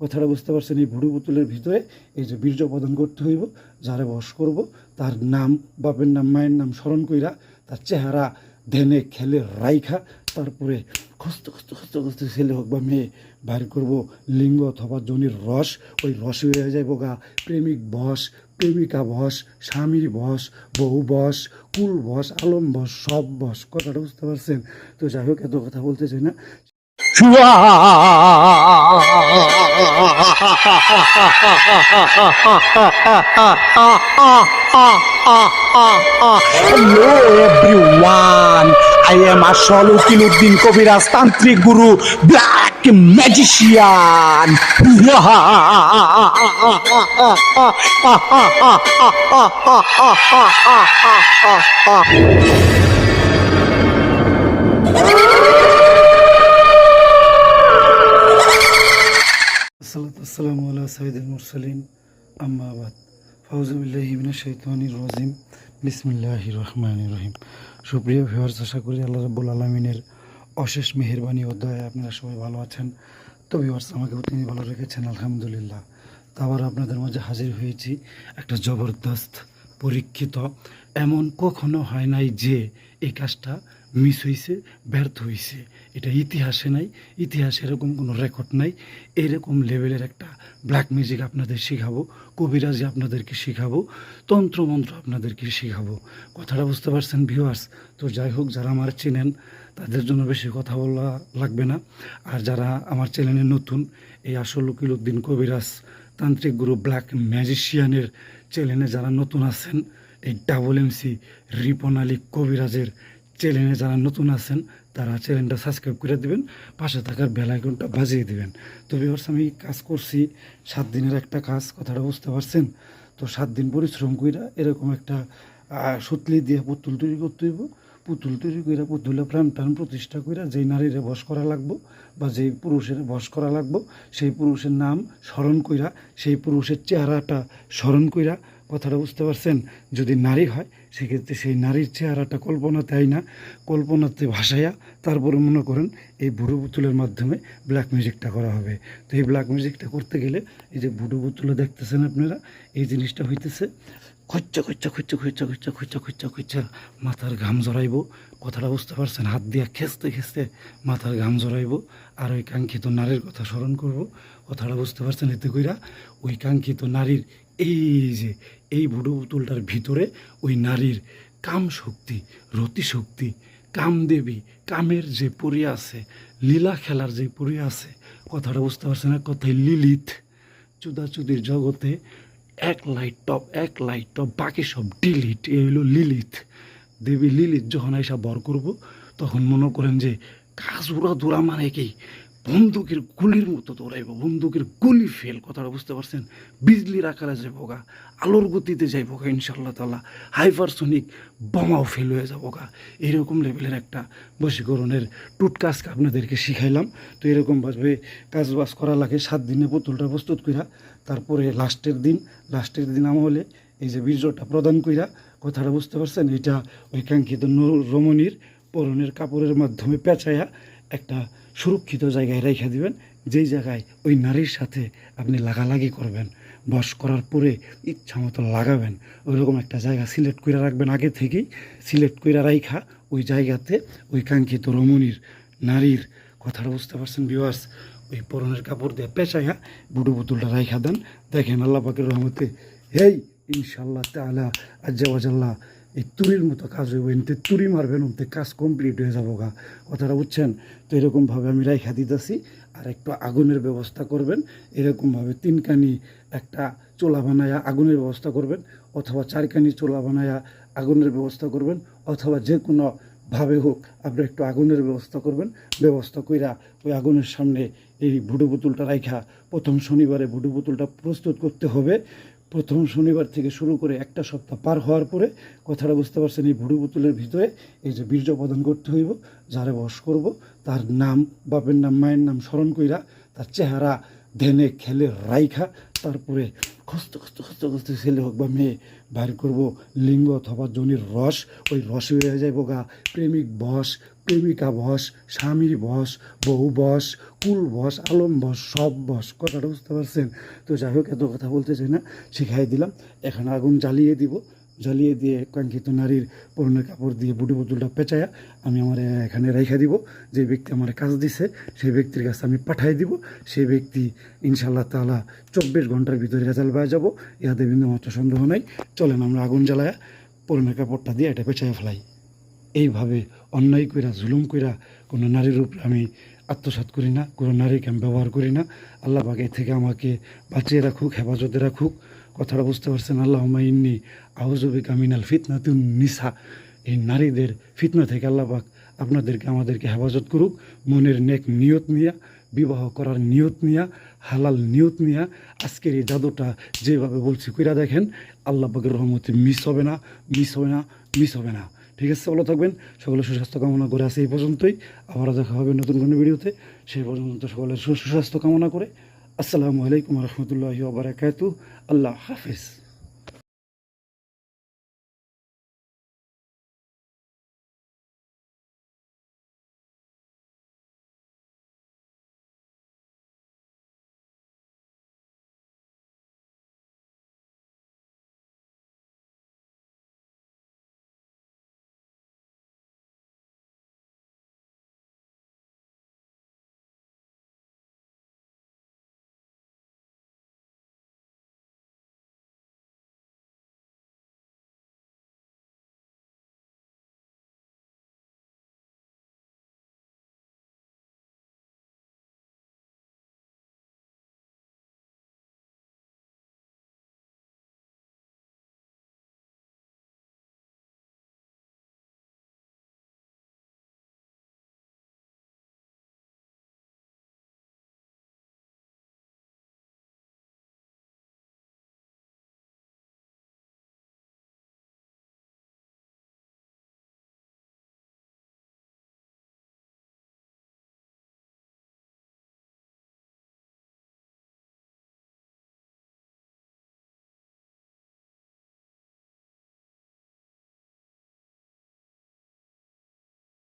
কথাটা বুঝতে পারছেন? এই ভুড়ু পুতুলের ভিতরে এই যে বীর্য প্রদান করতে হইব, যারে বশ করব তার নাম, বাপের নাম, মায়ের নাম স্মরণ কইরা, তার চেহারা ধ্যানে খেলে রাইখা, তারপরে খস্ত খস্ত খস্ত খস্ত ছেলে হোক বা মেয়ে বাইর করব লিঙ্গ অথবা যোনির রস। ওই রস হয়ে যাইব গা প্রেমিক বশ, প্রেমিকা বশ, স্বামীর বশ, বউ বশ, কুল বশ, আলম বশ, সব বশ। কথাটা বুঝতে পারছেন? তো যাই হোক, এত কথা বলতে চাই না। Hello everyone, I am Ashol Ukiluddin Kobiraz Tantric Guru, Black Magician. আসসালামু আলা সাইয়্যিদিল মুরসালিন, আম্মা বাদ। ফাউযু বিল্লাহি মিনাশ শাইতানির রাজিম, বিসমিল্লাহির রহমানির রহিম। সুপ্রিয় ভিউয়ার্স, আশা করি আল্লাহ রাব্বুল আলামিনের অশেষ মেহেরবানি ও দয়ায় আপনারা সবাই ভালো আছেন। তো ভিউয়ার্স, আমাকেও তিনি ভালো রেখেছেন, আলহামদুলিল্লাহ। তো আবার আপনাদের মাঝে হাজির হয়েছি একটা জবরদস্ত পরীক্ষিত, এমন কখনো হয় নাই যে এই কাজটা মিস হয়েছে, ব্যর্থ হয়েছে। এটা ইতিহাসে নাই, ইতিহাসে এরকম কোনো রেকর্ড নাই। এরকম লেভেলের একটা ব্ল্যাক মিউজিক আপনাদের শেখাবো, কবিরাজি আপনাদেরকে শেখাবো, তন্ত্রমন্ত্র আপনাদেরকে শেখাবো। কথাটা বুঝতে পারছেন ভিউয়ার্স? তো যাই হোক, যারা আমার চেনেন তাদের জন্য বেশি কথা বলা লাগবে না। আর যারা আমার চ্যানেলে নতুন, এই আসল উকিলউদ্দিন কবিরাজ তান্ত্রিক গুরু ব্ল্যাক ম্যাজিশিয়ানের চ্যানেলে যারা নতুন আছেন, এই ডাবল এমসি রিপন আলী কবিরাজের চ্যানেলে যারা নতুন আছেন, তারা চ্যানেলটা সাবস্ক্রাইব করে দেবেন, পাশে থাকার বেল আইকনটা বাজিয়ে দেবেন। তো ভিউয়ার্স, আমি কাজ করছি 7 দিনের একটা কাজ, কথাটা বুঝতে পারছেন? তো 7 দিন পরিশ্রম কইরা এরকম একটা সুতলি দিয়ে পুতুল তৈরি করতে হইব। পুতুল তৈরি কইরা পুতুলে প্রাণ টান প্রতিষ্ঠা কইরা যেই নারীরে বশ করা লাগবো বা যেই পুরুষের বশ করা লাগবো, সেই পুরুষের নাম স্মরণ কইরা, সেই পুরুষের চেহারাটা স্মরণ কইরা, কথাটা বুঝতে পারছেন? যদি নারী হয় সেক্ষেত্রে সেই নারীর চেহারাটা কল্পনাতে আই না, কল্পনাতে ভাসাইয়া তারপরে মনে করেন এই ভুডু পুতুলের মাধ্যমে ব্ল্যাক মিউজিকটা করা হবে। তো এই ব্ল্যাক মিউজিকটা করতে গেলে এই যে ভুডু পুতুলে দেখতেছেন আপনারা, এই জিনিসটা হইতেছে খচ্চা খচ্চা খচ্চা খচ্চা খচ্চা খচ্চা খচ্চা খচ্চা মাথার ঘাম জড়াইব। কথাটা বুঝতে পারছেন? হাত দিয়া খেঁচতে খেঁচতে মাথার ঘাম জড়াইব, আর ওই কাঙ্ক্ষিত নারীর কথা স্মরণ করব। কথাটা বুঝতে পারছেন? এতে কইরা ওই কাঙ্ক্ষিত নারীর এই যে এই ভুডু পুতুলটার ভিতরে ওই নারীর কাম শক্তি, রতি শক্তি, কামদেবী, কামের যে পরি আছে, লীলা খেলার যে পরি আছে, কথাটা বুঝতে পারছেন? এক কথায় লিলিত, চুদাচুদির জগতে এক লাইট টপ, বাকি সব ডিলিট। এই হইল লিলিত দেবী। লিলিত যখন আইসা বর করব, তখন মনে করেন যে কাজ উড়া মানে কি বন্দুকের গুলির মতো দৌড়াইব, বন্দুকের গুলি ফেল। কথাটা বুঝতে পারছেন? বিজলির আকারে যাবো গা, আলোর গতিতে যাইব গা, ইনশাল্লাহ তাআলা হাইপারসোনিক বোমাও ফেল হয়ে যাবো গা। এরকম লেভেলের একটা বশীকরণের টুটকাজ আপনাদেরকে শিখাইলাম। তো এরকমভাবে কাজবাজ করা লাগে। 7 দিনে পুতুলটা প্রস্তুত কইরা তারপরে লাস্টের দিন আমলে এই যে বীর্যটা প্রদান কইরা, কথাটা বুঝতে পারছেন? এটা ওই কাঙ্ক্ষিত রমণীর পরনের কাপড়ের মাধ্যমে পেঁচাইয়া একটা সুরক্ষিত জায়গায় রেখে দিবেন, যেই জায়গায় ওই নারীর সাথে আপনি লাগালাগি করবেন। বশ করার পরে ইচ্ছা মতো লাগাবেন, ওইরকম একটা জায়গা সিলেক্ট করে রাখবেন। আগে থেকেই সিলেক্ট করে রাইখা ওই জায়গাতে ওই কাঙ্ক্ষিত রমণীর নারীর, কথাটা বুঝতে পারছেন ভিউয়ার্স, ওই পরনের কাপড় দিয়ে পেঁচাইয়া বুডু পুতুলটা রাইখা দেন। দেখেন আল্লাহ পাকের রহমতে হেই ইনশাল্লাহ তাআলা আজ্জা ওয়াজাল্লাহ এই তুরির মতো কাজ হইব। এনতে তুরি মারবেন, ওতে কাজ কমপ্লিট হয়ে যাবো গা। কথাটা বুঝছেন? তো এরকমভাবে আমি রাইখা দিতেছি। আর একটু আগুনের ব্যবস্থা করবেন, এরকমভাবে 3 কানি একটা চোলা বানায়া আগুনের ব্যবস্থা করবেন, অথবা 4 কানি চোলা বানায়া আগুনের ব্যবস্থা করবেন, অথবা যে কোনো ভাবে হোক আপনি একটু আগুনের ব্যবস্থা করবেন। ব্যবস্থা কইরা ওই আগুনের সামনে এই ভুডু পুতুলটা রাইখা প্রথম শনিবারে ভুডু পুতুলটা প্রস্তুত করতে হবে। প্রথম শনিবার থেকে শুরু করে একটা সপ্তাহ পার হওয়ার পরে, কথাটা বুঝতে পারছেন, এই ভুডু পুতুলের ভিতরে এই যে বীর্য প্রদান করতে হইব, যারে বশ করব তার নাম, বাপের নাম, মায়ের নাম স্মরণ কইরা, তার চেহারা ধ্যানে খেলে রাইখা তারপরে খস্ত খস্ত খস্ত খস্ত ছেলে হোক বা মেয়ে বাইর করব লিঙ্গ অথবা যোনির রস, ওই রস হয়ে যাইব গা প্রেমিক বশ, প্রেমিকা বশ, স্বামীর বশ, বউ বশ, কুল বশ, আলম বশ, সব বশ। কথাটা বুঝতে পারছেন? তো যাই হোক, এত কথা বলতে চাই না, শিখাই দিলাম। এখন আগুন জ্বালিয়ে দিব, জ্বালিয়ে দিয়ে কাঙ্ক্ষিত নারীর পরনের কাপড় দিয়ে বুটি বোতলটা পেঁচায়া আমি আমার এখানে রেখে দিব। যে ব্যক্তি আমার কাজ দিছে সেই ব্যক্তির কাছে আমি পাঠাই দিব। সেই ব্যক্তি ইনশাআল্লাহ তাআলা 24 ঘন্টার ভিতরে রেজাল্ট পাওয়া যাব, ইহাতে বিন্দুমাত্র সন্দেহ নাই। চলেন আমরা আগুন জ্বালায়া পরনের কাপড়টা দিয়ে এটা পেঁচাইয়া ফেলাই। এইভাবে অন্যায় কইরা জুলুম কইরা কোনো নারীর উপরে আমি আত্মসাৎ করি না, কোনো নারীকে আমি ব্যবহার করি না। আল্লাহ পাক এ থেকে আমাকে বাঁচিয়ে রাখুক, হেফাজতে রাখুক। কথাটা বুঝতে পারছেন? আল্লাহুম্মা ইন্নী আউযু বিকা মিনাল ফিতনাতিন নিসা। এই নারীদের ফিতনা থেকে আল্লাহ পাক আপনাদেরকে আমাদেরকে হেফাজত করুক। মনের নেক নিয়ত নিয়া, বিবাহ করার নিয়ত নিয়া, হালাল নিয়ত নিয়া আজকের এই জাদুটা যেভাবে বলছি কইরা দেখেন, আল্লাহ পাকের রহমতে মিস হবে না, মিস হবে না, মিস হবে না। ঠিক আছে, ভালো থাকবেন। সকলের সুস্বাস্থ্য কামনা করে আছে এই পর্যন্তই। আবারও দেখা হবে নতুন কোনো ভিডিওতে। সেই পর্যন্ত সকলের সুস্বাস্থ্য কামনা করে আসসালামু আলাইকুম রহমতুল্লাহি ওয়া বারাকাতুহু। আল্লাহ হাফেজ।